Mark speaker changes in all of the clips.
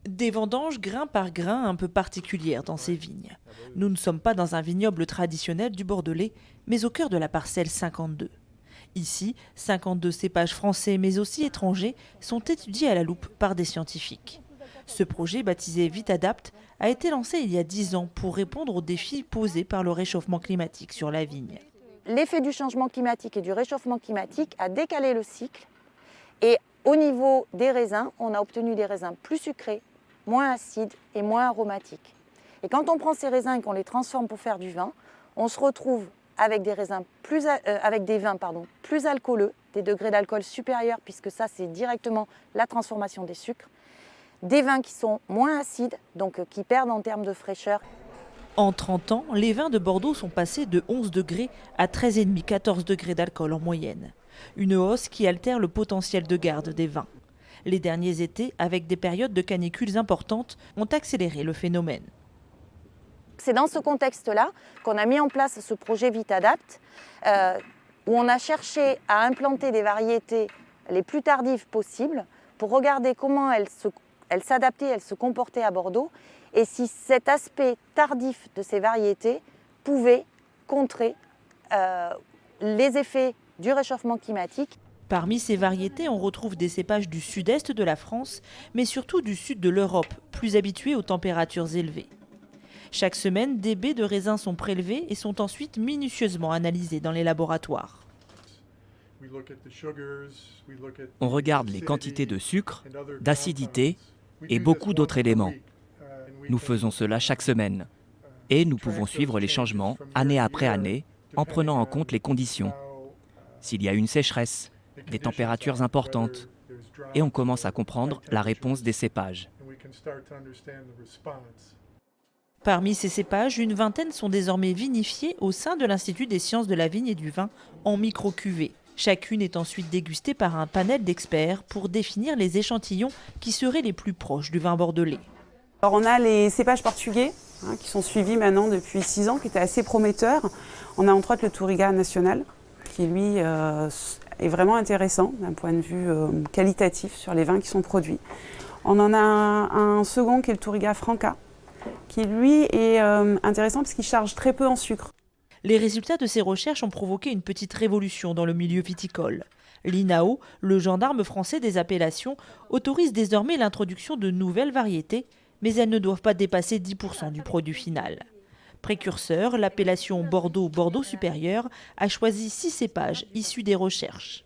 Speaker 1: Des vendanges grain par grain un peu particulières dans ces vignes. Nous ne sommes pas dans un vignoble traditionnel du Bordelais, mais au cœur de la parcelle 52. Ici, 52 cépages français mais aussi étrangers sont étudiés à la loupe par des scientifiques. Ce projet, baptisé VitaDapt, a été lancé il y a 10 ans pour répondre aux défis posés par le réchauffement climatique sur la vigne.
Speaker 2: L'effet du changement climatique et du réchauffement climatique a décalé le cycle. Et au niveau des raisins, on a obtenu des raisins plus sucrés, moins acides et moins aromatiques. Et quand on prend ces raisins et qu'on les transforme pour faire du vin, on se retrouve avec des vins plus alcooleux, des degrés d'alcool supérieurs, puisque ça c'est directement la transformation des sucres, des vins qui sont moins acides, donc qui perdent en termes de fraîcheur.
Speaker 1: En 30 ans, les vins de Bordeaux sont passés de 11 degrés à 13,5-14 degrés d'alcool en moyenne. Une hausse qui altère le potentiel de garde des vins. Les derniers étés, avec des périodes de canicules importantes, ont accéléré le phénomène.
Speaker 2: C'est dans ce contexte-là qu'on a mis en place ce projet VitaDapt, où on a cherché à implanter des variétés les plus tardives possibles pour regarder comment elles s'adaptaient, elles se comportaient à Bordeaux, et si cet aspect tardif de ces variétés pouvait contrer les effets du réchauffement climatique.
Speaker 1: Parmi ces variétés, on retrouve des cépages du sud-est de la France, mais surtout du sud de l'Europe, plus habitués aux températures élevées. Chaque semaine, des baies de raisins sont prélevées et sont ensuite minutieusement analysées dans les laboratoires.
Speaker 3: On regarde les quantités de sucre, d'acidité et beaucoup d'autres éléments. Nous faisons cela chaque semaine et nous pouvons suivre les changements année après année en prenant en compte les conditions. S'il y a une sécheresse, des températures importantes, et on commence à comprendre la réponse des cépages.
Speaker 1: Parmi ces cépages, une vingtaine sont désormais vinifiés au sein de l'Institut des sciences de la vigne et du vin en micro-cuvées. Chacune est ensuite dégustée par un panel d'experts pour définir les échantillons qui seraient les plus proches du vin bordelais.
Speaker 4: Alors on a les cépages portugais qui sont suivis maintenant depuis 6 ans, qui étaient assez prometteurs. On a entre autres le Touriga national, qui lui est vraiment intéressant d'un point de vue qualitatif sur les vins qui sont produits. On en a un second qui est le Touriga franca, qui lui est intéressant parce qu'il charge très peu en sucre.
Speaker 1: Les résultats de ces recherches ont provoqué une petite révolution dans le milieu viticole. L'INAO, le gendarme français des appellations, autorise désormais l'introduction de nouvelles variétés, mais elles ne doivent pas dépasser 10% du produit final. Précurseur, l'appellation Bordeaux supérieur a choisi 6 cépages issus des recherches.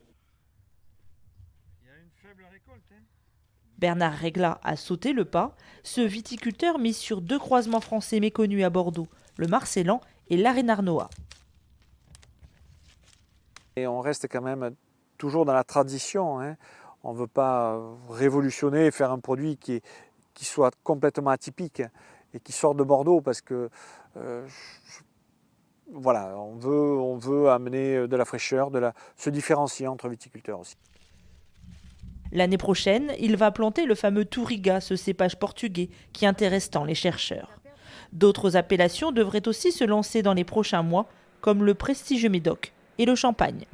Speaker 1: Bernard Régla a sauté le pas. Ce viticulteur mise sur 2 croisements français méconnus à Bordeaux, le Marcellan et l'Arénarnois.
Speaker 5: Et on reste quand même toujours dans la tradition. On ne veut pas révolutionner et faire un produit qui soit complètement atypique et qui sort de Bordeaux parce que voilà, on veut amener de la fraîcheur, se différencier entre viticulteurs aussi.
Speaker 1: L'année prochaine, il va planter le fameux Touriga, ce cépage portugais qui intéresse tant les chercheurs. D'autres appellations devraient aussi se lancer dans les prochains mois, comme le prestigieux Médoc et le Champagne.